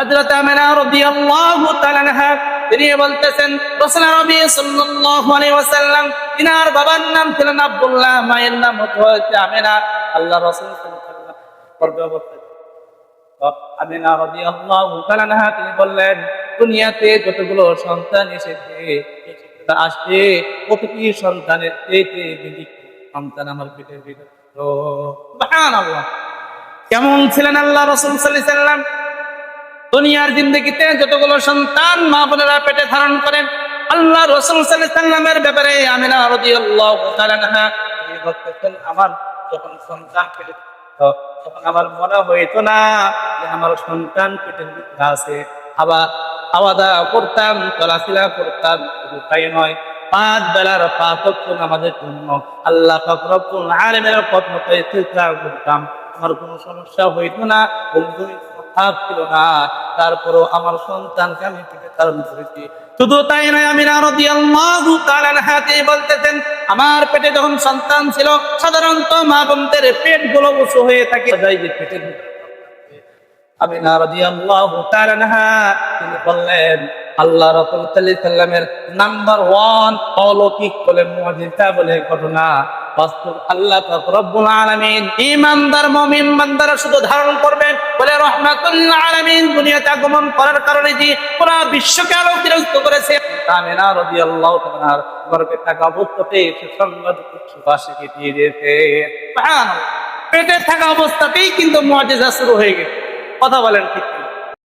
হযরত আমিনা রাদিয়াল্লাহু তাআলা আনহা তিনি বলতেছেন রাসূল নবী সাল্লাল্লাহু আলাইহি ওয়াসাল্লাম ইনার বাবার নাম ছিলেন আব্দুল্লাহ, মায়ের নাম হচ্ছে আমিনা। আল্লাহ রাসূল আমিনা রাদিয়াল্লাহু তাআলা আনহা তিনি বললেন, দুনিয়াতে যতগুলো সন্তান এসেছে আসছে প্রতিটি সন্তানের চেয়ে বেশি সন্তান আমার পেটের ভিতরে। সুবহানাল্লাহ। কেমন ছিলেন আল্লাহ রাসূল সাল্লাল্লাহু আলাইহি ওয়াসাল্লাম? দুনিয়ার জিন্দেগিতে যতগুলো সন্তান মা বোনেরা পেটে ধারণ করেন, আল্লাহ রাসূল সাল্লাল্লাহু আলাইহি ওয়াসাল্লামের ব্যাপারে আমিনা রাদিয়াল্লাহু তাআলা আনহা তিনি বলতেছেন, আমার যখন সন্তান পেটে তখন আমার মনে হইতো না যে আমার সন্তান পেটের ভিতরে আছে। আবার খাওয়া দাওয়া করতাম, চলাফেরা করতাম, তাই নয় 5 বেলার 5 ওয়াক্ত নামাজের জন্য আল্লাহ পাক রব্বুল আলামিনের পথ মতো ইস্তেগফার করতাম। আমার কোনো সমস্যা হইতো না, ভাব ছিল না। তারপরও আমার সন্তানকে আমি পেটে ধারণ করেছি। শুধু তাই নয়, আমিনা রাদিয়াল্লাহু তাআলা আনহা তিনি বলতেছেন, আমার পেটে যখন সন্তান ছিল সাধারণত মা বোনদের পেটগুলো উঁচু হয়ে থাকে, যে পেটের আমিনা রাদিয়াল্লাহু তাআলা আনহা তিনি বললেন, আল্লাহ রাসূল সাল্লাল্লাহু আলাইহি ওয়াসাল্লামের নাম্বার 1 অলৌকিক বলে মুজিজা বলে ঘটনা বাস্তব আল্লাহ পাক রব্বুল আলামিন ঈমানদার মুমিন বান্দারা শুধু ধারণ করবেন বলে রহমাতুল আলামিন দুনিয়াতে আগমন করার কারণে যে পুরো বিশ্বকে আলোকিত করেছে। আমিনা রাদিয়াল্লাহু তাআলা গর্ভে থাকা অবস্থাতেই সংবাদ বিশ্ববাসীকে দিয়ে দিয়েছে। সুবহানাল্লাহ। পেটে থাকা অবস্থাতেই কিন্তু মুজিজা শুরু হয়ে গেছে। কথা বলেন ঠিক?